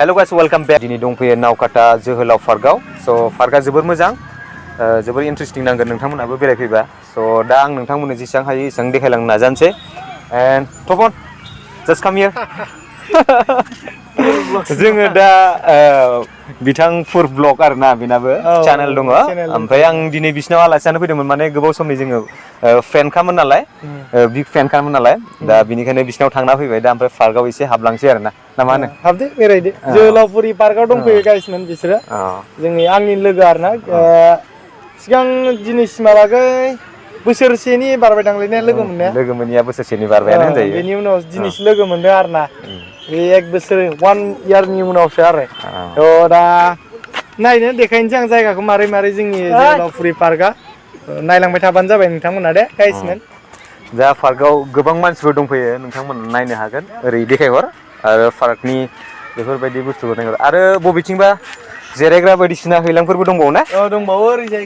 hello guys welcome back दिनै दंफैयो नावकाटा जोहोलाव पार्कआव स' पार्कआ जोबोर मोजां जोबोर इन्टारेस्टिं नांगोन नोंथांमोनाबो बेरायफैबा स' दा आं नोंथांमोननो जेसेबां हायो एसेबां देखायलांनो नाजानोसै एन्ड टपन जास्ट काम हियर जोङो दा बिथां फुर ब्लग आरोना बेनाबो चेनेल दङ ओमफ्राय आं दिनै बिसिनाव आलासि जानो फैदोंमोन माने गोबाव समनि जोङो फेनखामोन नालाय बिग फेनखामोन नालाय दा बिनिखायनो बिसिनाव थांना फैबाय दा ओमफ्राय पार्कआव एसे हाबलांसै आरोना ना मा होनो हाबदो बेरायदो जोहोलाव पुरि पार्कआव दंफैयो गाइसमोन बिसोरो जोंनि आंनि लोगो आरोना सिगां दिनैसिमहालागै बोसोरसेनि बारबाय दांलायनाया लोगो मोननिया बोसोरसेनि बारबायानो होनजायो बेनि उनाव दिनैसो लोगो मोनदों आरोना बे एक बोसोर 1 इयारनि उनावसो आरो थ' दा नायनो देखायनोसै आं जायगाखौ मारै मारै जोंनि जोहोलाव पुरि पार्कआ नायलांबाय थाबानो जाबाय नोंथांमोना दे गाइसमोन दा पार्कआव गोबां मानसिफोर दंफैयो नोंथांमोन नायनो हागोन ओरै देखायहर आरो पार्कनि बेफोरबायदि बुस्थुखौ नायहर आरो बबेथिंबा जिरायग्रा बायदिसिना हैलांफोरबो दंबावो ना दंबावो ओरैजाय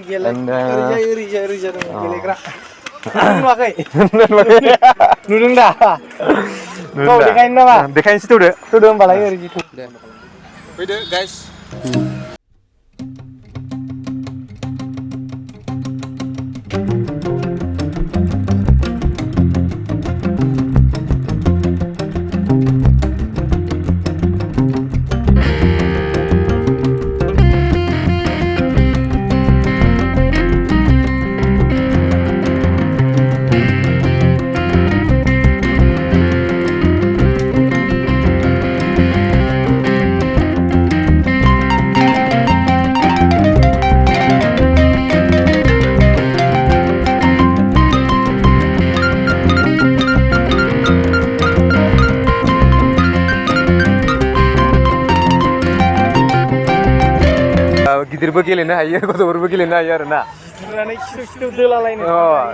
ओरैजाय दङ गेलेग्रा नुवाखै नुदों दा देखायनो नामा देखायनोसै थौदो होमबालाय ओरैजाय फैदो गाइस गिदिरबो गेलेनो हायो गथ'फोरबो गेलेनो हायो आरोना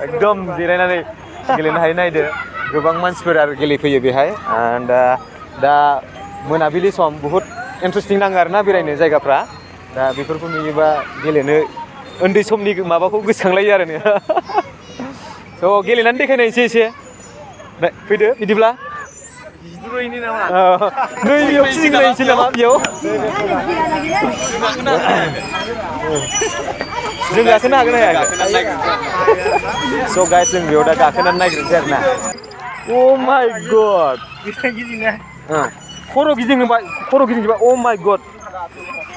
एकदम जिरायनानै गेलेनो हायो नायदो गोबां मानसिफोर आरो गेलेफैयो बेहाय दा मोनाबिलि सम बुहुत इन्टारेस्टिं नाङो आरोना बेरायनो जायगाफ्रा दा बेफोरखौ नुयोबा गेलेनो उन्दै समनि माबाखौ गोसोखांलायो आरो नो स' गेलेनानै देखायनायसै एसे फैदो बिदिब्ला नैबेयाव फिदिंलायनोसै नामा बेयाव जों गाखोनो हागोन ना हाया स' गाइस जों बेयाव दा गाखोनानै नायग्रोनोसै आरोना अ माय गड खर' गिदिंजोबबाय अ माय गड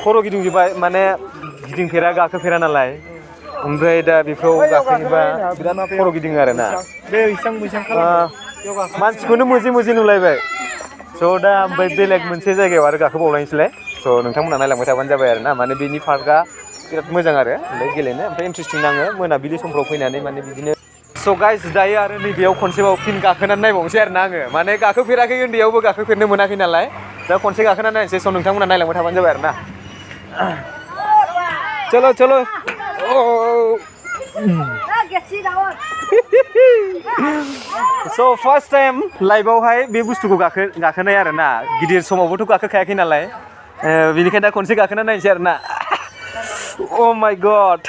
खर' गिदिंजोबबाय माने गिदिंफेरा गाखोफेरा नालाय ओमफ्राय दा बेखौ गाखोयोबा बिराद खर' गिदिङो आरोना मानसिखौनो मोजे नुलायबाय स' दा ओमफ्राय बेलेग मोनसे जायगायाव आरो गाखोबावलायनोसैलाय स' नोंथांमोना नायलांबाय थाबानो जाबाय आरो ना माने बेनि पार्कआ बिराद मोजां आरो ओमफ्राय गेलेनो ओमफ्राय इन्टारेस्टिं नाङो मोनाबिलि समफ्राव फैनानै माने बिदिनो स' गाइस दायो आरो नैबेयाव खनसेबाव फिन गाखोनानै नायबावनोसै आरो ना आङो माने गाखोफेराखै उन्दैयावबो गाखोफेरनो मोनाखै नालाय दा खनसे गाखोनानै नायनोसै स' नोंथांमोना नायलांबाय थाबानो जाबाय आरो ना चलो स' फार्स्ट टाइम लाइफआवहाय बे बुस्थुखौ गाखोनाय आरो ना गिदिर समावबोथ' गाखोखायाखै नालाय बेनिखायनो दा खनसे गाखोना नायनोसै आरो ना अ माय गड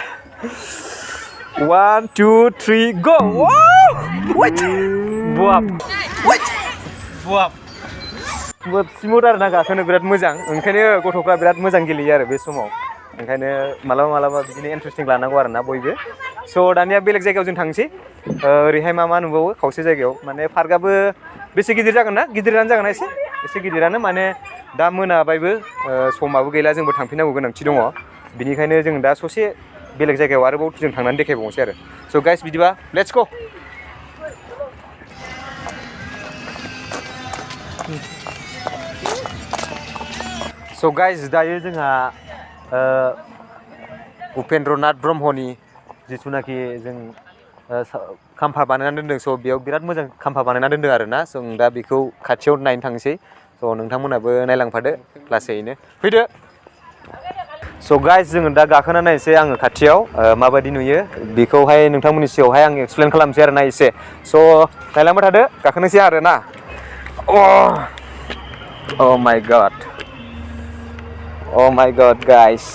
1 2 3 गो बुवाब स्मुथ आरो ना गाखोनो बिराद मोजां ओंखायनो गथ'फ्रा बिराद मोजां गेलेयो आरो बे समाव ओंखायनो मालाबा बिदिनो इन्टारेस्टिं लानांगौ आरो ना बयबो स' दानिया बेलेग जायगायाव जों थांसै ओरैहाय मा नुबावो खावसे जायगायाव माने पार्कआबो बेसे गिदिर जागोन ना गिदिरानो जागोन एसे गिदिरानो माने दा मोनाबायबो समाबो गैला जोंबो थांफिननांगौ गोनांथि दङ बिनिखायनो जों दा ससे बेलेग जायगायाव आरोबाव जों थांनानै देखायबावनोसै आरो स' गाइस बिदिबा लेट्स गो स' गाइस दायो जोंहा उपेन्द्रनाथ ब्रह्मनि जिथुनाखि जों खाम्फा बानायनानै दोनदों स' बेयाव बिराद मोजां खाम्फा बानायनानै दोनदों आरोना जों दा बेखौ खाथियाव नायनो थांसै स' नोंथांमोनाबो नायलांफादो लासैनो फैदो स' गाइस जोङो दा गाखोना नायनोसै आङो खाथियाव माबायदि नुयो बेखौहाय नोंथांमोननि सिगाङावहाय आं एक्सप्लेन खालामसै आरोना एसे स' नायलांबाय थादो गाखोनोसै आरोना अ माय गड guys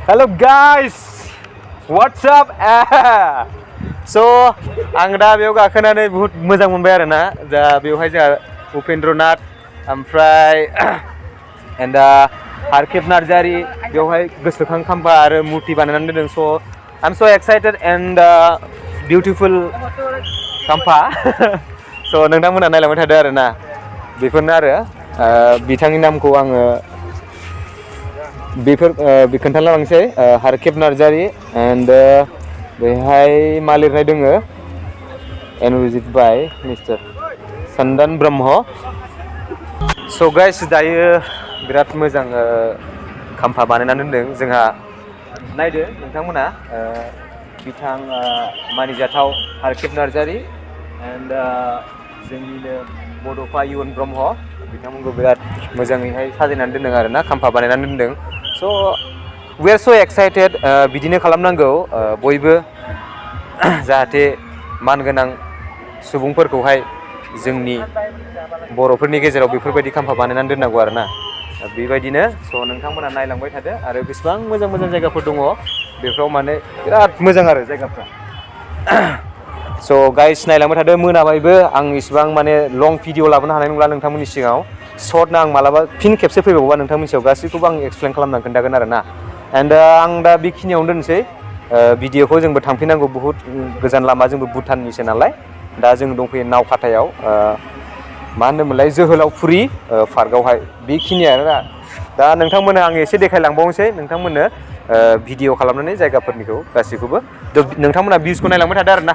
hello' guys what's of स' आं दा बेयाव गाखोनानै बुहुत मोजां मोनबाय आरोना दा बेवहाय जोंहा उपेन्द्रनाथ ओमफ्राय एन्ड हारकेब नार्जारि बेवहाय गोसोखां खाम्फा आरो मुर्ति बानायनानै दोनदों स' आइ एम स' एक्साइटेड एन्ड बिउटिफुल खाम्फा स' नोंथांमोना नायलांबाय थादो आरोना बेफोरनो आरो बिथांनि नामखौ आङो खोन्थालांसै हारकेब नार्जारि एन्ड बेहाय मा लिरनाय दोङो एनविजिट बाय मिस्टार सन्दान ब्रह्म स' गाइस दायो बिराद मोजां खाम्फा बानायनानै दोनदों जोंहा नायदो नोंथांमोना बिथां मानिजाथाव हारकेब नार्जारि एन्ड जोंनिनो बड'फा इयुन ब्रह्म बिथांमोनखौ बिराद मोजाङैहाय साजायनानै दोनदों आरोना खाम्फा बानायनानै दोनदों स' वी आर स' एक्साइटेड बिदिनो खालामनांगौ बयबो जाहाथे मानगोनां सुबुंफोरखौहाय जोंनि बर'फोरनि गेजेराव बेफोरबायदि खाम्फा बानायनानै दोननांगौ आरोना बेबायदिनो स' नोंथांमोना नायलांबाय थादो आरो बेसेबां मोजां मोजां जायगाफोर दङ बेफोराव माने बिराद मोजां आरो जायगाफ्रा स' गाइस नायलांबाय थादो मोनाबायबो आं इसिबां माने लं भिडिअ लाबोनो हानाय नंला नोंथांमोननि सिगाङाव सर्टनो आं मालाबा फिन खेबसे फैबावोबा नोंथांमोननि सायाव गासैखौबो आं एक्सप्लेन खालामनानै खोन्थागोन आरोना एन्ड आं दा बेखिनियावनो दोनसै भिडिअखौ जोंबो थांफिननांगौ बुहुत गोजान लामा जोंबो भुटाननिसो नालाय दा जों दंफैयो नावकाटायाव मा होनदोंमोनलाय जोहोलावफुरि पार्कआवहाय बेखिनियानो दा नोंथांमोननो आं एसे देखायलांबावनोसै नोंथांमोननो भिडिअ खालामनानै जायगाफोरनिखौ गासैखौबो नोंथांमोना भिउसखौ नायलांबाय थादो आरोना